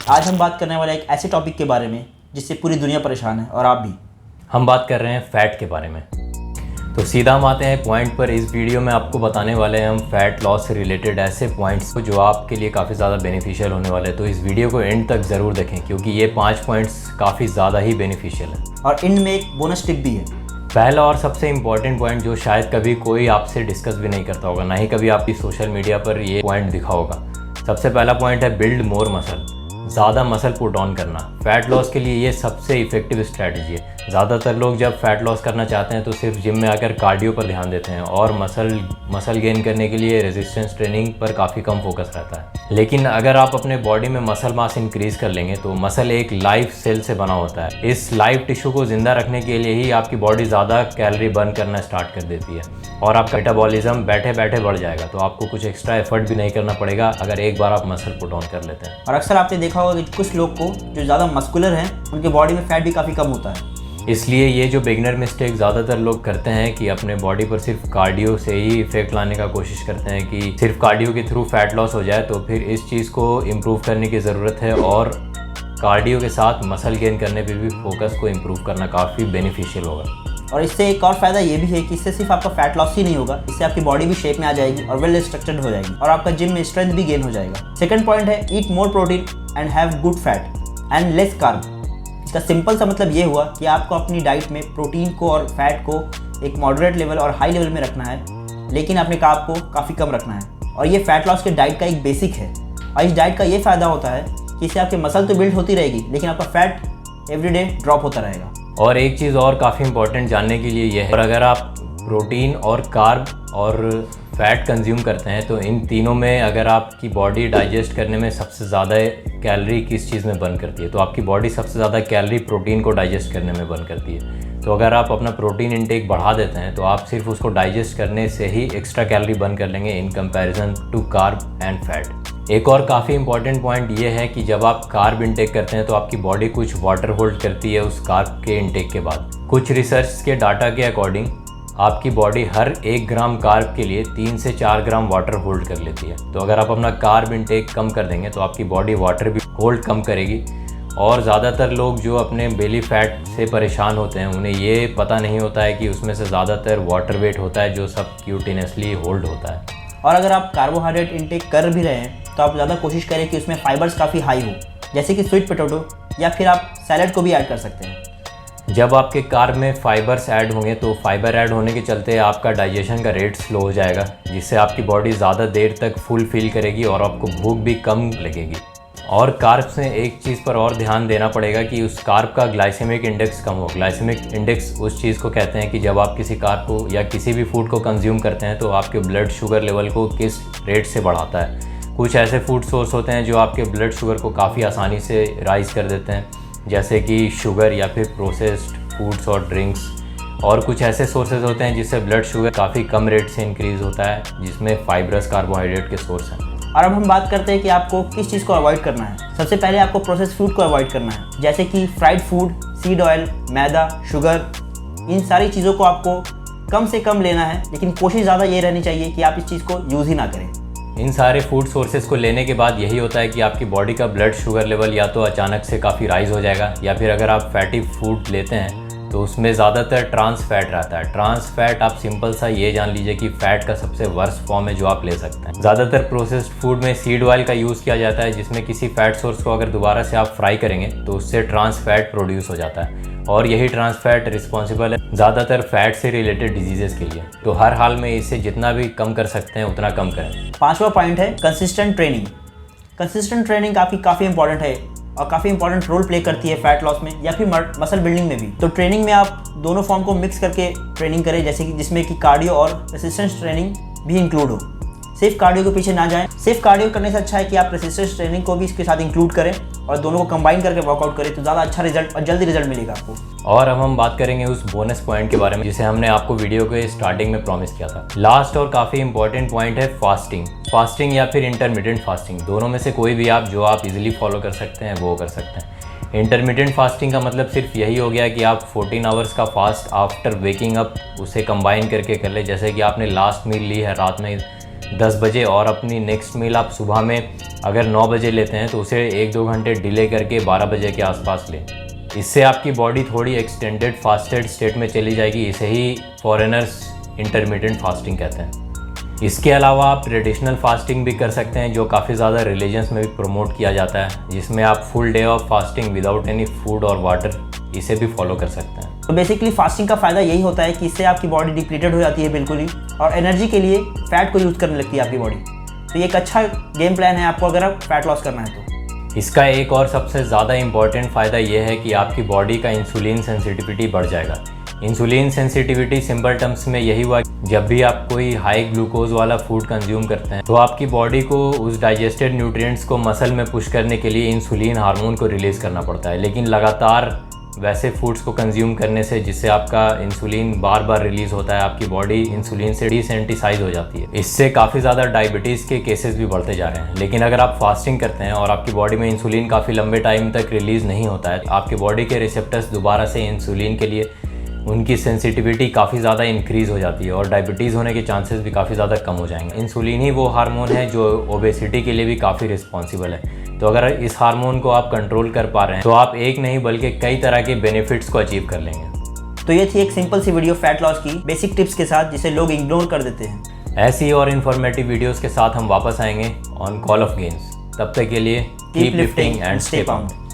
आज हम बात करने वाले एक ऐसे टॉपिक के बारे में जिससे पूरी दुनिया परेशान है और आप भी। हम बात कर रहे हैं फ़ैट के बारे में। तो सीधा हम आते हैं पॉइंट पर। इस वीडियो में आपको बताने वाले हैं हम फ़ैट लॉस से रिलेटेड ऐसे पॉइंट्स को जो आपके लिए काफ़ी ज़्यादा बेनिफिशियल होने वाले हैं। तो इस वीडियो को एंड तक ज़रूर देखें क्योंकि ये 5 पॉइंट्स काफ़ी ज़्यादा ही बेनिफिशियल हैं। और एंड में एक बोनस टिप भी है। पहला और सबसे इम्पॉर्टेंट पॉइंट जो शायद कभी कोई आपसे डिस्कस भी नहीं करता होगा, ना ही कभी आपकी सोशल मीडिया पर ये पॉइंट दिखा होगा। सबसे पहला पॉइंट है बिल्ड मोर मसल, ज़्यादा मसल पुट ऑन करना। फ़ैट लॉस के लिए ये सबसे इफेक्टिव स्ट्रैटेजी है। ज़्यादातर लोग जब फ़ैट लॉस करना चाहते हैं तो सिर्फ जिम में आकर कार्डियो पर ध्यान देते हैं और मसल गेन करने के लिए रेजिस्टेंस ट्रेनिंग पर काफ़ी कम फोकस रहता है। लेकिन अगर आप अपने बॉडी में मसल मास इंक्रीज़ कर लेंगे तो मसल एक लाइव सेल से बना होता है। इस लाइव टिश्यू को ज़िंदा रखने के लिए ही आपकी बॉडी ज़्यादा कैलोरी बर्न करना स्टार्ट कर देती है और आपका मेटाबॉलिज्म बैठे बैठे बढ़ जाएगा। तो आपको कुछ एक्स्ट्रा एफर्ट भी नहीं करना पड़ेगा अगर एक बार आप मसल पुट ऑन कर लेते हैं। और अक्सर आपने देखा होगा कि कुछ लोग को जो ज़्यादा मस्कुलर हैं उनके बॉडी में फैट भी काफ़ी कम होता है। इसलिए ये जो बिगनर मिस्टेक ज़्यादातर लोग करते हैं कि अपने बॉडी पर सिर्फ कार्डियो से ही इफेक्ट लाने का कोशिश करते हैं कि सिर्फ कार्डियो के थ्रू फैट लॉस हो जाए। तो फिर इस चीज़ को इम्प्रूव करने की ज़रूरत है और कार्डियो के साथ मसल गेन करने पे भी फोकस को इम्प्रूव करना काफ़ी बेनिफिशियल होगा। और इससे एक और फ़ायदा ये भी है कि इससे सिर्फ आपका फैट लॉस ही नहीं होगा, इससे आपकी बॉडी भी शेप में आ जाएगी और वेल स्ट्रक्चर्ड हो जाएगी और आपका जिम में स्ट्रेंथ भी गेन हो जाएगा। सेकंड पॉइंट है eat more protein and have good fat and less carb. इसका सिंपल सा मतलब ये हुआ कि आपको अपनी डाइट में प्रोटीन को और फैट को एक मॉडरेट लेवल और हाई लेवल में रखना है, लेकिन अपने कार्ब को काफ़ी कम रखना है। और ये फैट लॉस के डाइट का एक बेसिक है। और इस डाइट का ये फ़ायदा होता है कि इससे आपके मसल तो बिल्ड होती रहेगी लेकिन आपका फैट एवरीडे ड्रॉप होता रहेगा। और एक चीज़ और काफ़ी इंपॉर्टेंट जानने के लिए ये है, और अगर आप प्रोटीन और कार्ब और फैट कंज्यूम करते हैं तो इन तीनों में अगर आपकी बॉडी डाइजेस्ट करने में सबसे ज़्यादा कैलोरी किस चीज़ में बर्न करती है, तो आपकी बॉडी सबसे ज़्यादा कैलोरी प्रोटीन को डाइजेस्ट करने में बर्न करती है। तो अगर आप अपना प्रोटीन इंटेक बढ़ा देते हैं तो आप सिर्फ उसको डाइजेस्ट करने से ही एक्स्ट्रा कैलोरी बर्न कर लेंगे in comparison to carb and fat. एक और काफ़ी इंपॉर्टेंट पॉइंट ये है कि जब आप कार्ब इंटेक करते हैं तो आपकी बॉडी कुछ वाटर होल्ड करती है उस कार्ब के इंटेक के बाद। कुछ रिसर्च के डाटा के अकॉर्डिंग आपकी बॉडी हर 1 ग्राम कार्ब के लिए 3 से 4 ग्राम वाटर होल्ड कर लेती है। तो अगर आप अपना कार्ब इंटेक कम कर देंगे तो आपकी बॉडी वाटर भी होल्ड कम करेगी। और ज़्यादातर लोग जो अपने बेली फैट से परेशान होते हैं उन्हें ये पता नहीं होता है कि उसमें से ज़्यादातर वाटर वेट होता है जो सब क्यूटिनसली होल्ड होता है। और अगर आप कार्बोहाइड्रेट इंटेक कर भी रहे हैं तो आप ज़्यादा कोशिश करें कि उसमें फाइबर्स काफ़ी हाई हो, जैसे कि स्वीट पोटैटो या फिर आप सैलड को भी ऐड कर सकते हैं। जब आपके कार्ब में फाइबर्स ऐड होंगे तो फाइबर ऐड होने के चलते आपका डाइजेशन का रेट स्लो हो जाएगा, जिससे आपकी बॉडी ज़्यादा देर तक फुल फील करेगी और आपको भूख भी कम लगेगी। और कार्ब्स में एक चीज़ पर और ध्यान देना पड़ेगा कि उस कार्ब का ग्लाइसेमिक इंडेक्स कम हो। ग्लाइसेमिक इंडेक्स उस चीज़ को कहते हैं कि जब आप किसी कार्ब को या किसी भी फूड को कंज्यूम करते हैं तो आपके ब्लड शुगर लेवल को किस रेट से बढ़ाता है। कुछ ऐसे फूड सोर्स होते हैं जो आपके ब्लड शुगर को काफ़ी आसानी से राइज़ कर देते हैं, जैसे कि शुगर या फिर प्रोसेस्ड फूड्स और ड्रिंक्स। और कुछ ऐसे सोर्सेज होते हैं जिससे ब्लड शुगर काफ़ी कम रेट से इंक्रीज़ होता है, जिसमें फाइब्रस कार्बोहाइड्रेट के सोर्स हैं। और अब हम बात करते हैं कि आपको किस चीज़ को अवॉइड करना है। सबसे पहले आपको प्रोसेस्ड फूड को अवॉइड करना है, जैसे कि फ्राइड फूड, सीड ऑयल, मैदा, शुगर। इन सारी चीज़ों को आपको कम से कम लेना है, लेकिन कोशिश ज़्यादा ये रहनी चाहिए कि आप इस चीज़ को यूज़ ही ना करें। इन सारे फूड सोर्सेज को लेने के बाद यही होता है कि आपकी बॉडी का ब्लड शुगर लेवल या तो अचानक से काफ़ी राइज हो जाएगा, या फिर अगर आप फैटी फूड लेते हैं तो उसमें ज़्यादातर ट्रांस फैट रहता है। ट्रांस फैट आप सिंपल सा ये जान लीजिए कि फ़ैट का सबसे वर्स्ट फॉर्म है जो आप ले सकते हैं। ज़्यादातर प्रोसेस्ड फूड में सीड ऑयल का यूज़ किया जाता है, जिसमें किसी फैट सोर्स को अगर दोबारा से आप फ्राई करेंगे तो उससे ट्रांस फैट प्रोड्यूस हो जाता है और यही ट्रांस फैट रिस्पॉन्सिबल है ज़्यादातर फैट से रिलेटेड डिजीज़ के लिए। तो हर हाल में इसे जितना भी कम कर सकते हैं उतना कम करें। 5वां पॉइंट है कंसिस्टेंट ट्रेनिंग। कंसिस्टेंट ट्रेनिंग काफ़ी इंपॉर्टेंट है और काफ़ी इंपॉर्टेंट रोल प्ले करती है फैट लॉस में या फिर मसल बिल्डिंग में भी। तो ट्रेनिंग में आप दोनों फॉर्म को मिक्स करके ट्रेनिंग करें, जैसे कि जिसमें कि कार्डियो और रेसिस्टेंस ट्रेनिंग भी इंक्लूड हो। सिर्फ कार्डियो के पीछे ना जाएं। सिर्फ कार्डियो करने से अच्छा है कि आप रेसिस्टेंस ट्रेनिंग को भी इसके साथ इंक्लूड करें और दोनों को कंबाइन करके वर्कआउट करें, तो ज़्यादा अच्छा रिजल्ट और जल्दी रिजल्ट मिलेगा आपको। और अब हम बात करेंगे उस बोनस पॉइंट के बारे में जिसे हमने आपको वीडियो के स्टार्टिंग में प्रॉमिस किया था। लास्ट और काफ़ी इंपॉर्टेंट पॉइंट है फास्टिंग या फिर इंटरमिटेंट फास्टिंग। दोनों में से कोई भी जो आप इजीली फॉलो कर सकते हैं वो कर सकते हैं। इंटरमिटेंट फास्टिंग का मतलब सिर्फ यही हो गया कि आप 14 आवर्स का फास्ट आफ्टर वेकिंग अप उसे कंबाइन करके कर ले। जैसे कि आपने लास्ट मील ली है रात में 10 बजे और अपनी नेक्स्ट मील आप सुबह में अगर 9 बजे लेते हैं तो उसे 1-2 घंटे डिले करके 12 बजे के आसपास लें। इससे आपकी बॉडी थोड़ी एक्सटेंडेड फास्टेड स्टेट में चली जाएगी। इसे ही फॉरेनर्स इंटरमिटेंट फास्टिंग कहते हैं। इसके अलावा आप ट्रेडिशनल फास्टिंग भी कर सकते हैं, जो काफ़ी ज़्यादा रिलीजन्स में भी प्रमोट किया जाता है, जिसमें आप full day of fasting without any food और वाटर इसे भी फॉलो कर सकते हैं। तो बेसिकली फास्टिंग का फ़ायदा यही होता है कि इससे आपकी बॉडी डिप्लीटेड हो जाती है बिल्कुल ही, और एनर्जी के लिए फैट को यूज़ करने लगती है आपकी बॉडी। तो ये एक अच्छा गेम प्लान है आपको अगर आप फैट लॉस करना है तो। इसका एक और सबसे ज़्यादा इम्पॉर्टेंट फ़ायदा यह है कि आपकी बॉडी का इंसुलिन सेंसिटिविटी बढ़ जाएगा। इंसुलिन सेंसिटिविटी सिंपल टर्म्स में यही हुआ, जब भी आप कोई हाई ग्लूकोज वाला फूड कंज्यूम करते हैं तो आपकी बॉडी को उस डाइजेस्टेड न्यूट्रिएंट्स को मसल में पुश करने के लिए इंसुलिन हार्मोन को रिलीज़ करना पड़ता है। लेकिन लगातार वैसे फूड्स को कंज्यूम करने से, जिससे आपका इंसुलिन बार बार रिलीज़ होता है, आपकी बॉडी इंसुलिन से डिसेंसिटाइज हो जाती है। इससे काफ़ी ज़्यादा डायबिटीज़ के केसेस भी बढ़ते जा रहे हैं। लेकिन अगर आप फास्टिंग करते हैं और आपकी बॉडी में इंसुलिन काफ़ी लंबे टाइम तक रिलीज़ नहीं होता है, आपकी बॉडी के रिसेप्टर्स दोबारा से इंसुलिन के लिए उनकी सेंसिटिविटी काफ़ी ज़्यादा इंक्रीज़ हो जाती है और डायबिटीज़ होने के चांसेस भी काफ़ी ज़्यादा कम हो जाएंगे। इंसुलिन ही वो हार्मोन है जो ओबेसिटी के लिए भी काफ़ी रिस्पॉन्सिबल है। तो अगर इस हार्मोन को आप कंट्रोल कर पा रहे हैं तो आप एक नहीं बल्कि कई तरह के बेनिफिट्स को अचीव कर लेंगे। तो ये थी एक सिंपल सी वीडियो फैट लॉस की बेसिक टिप्स के साथ, जिसे लोग इग्नोर कर देते हैं। ऐसी और इन्फॉर्मेटिव वीडियोज़ के साथ हम वापस आएंगे ऑन कॉल ऑफ गेम्स। तब तक के लिए keep lifting and stay pound.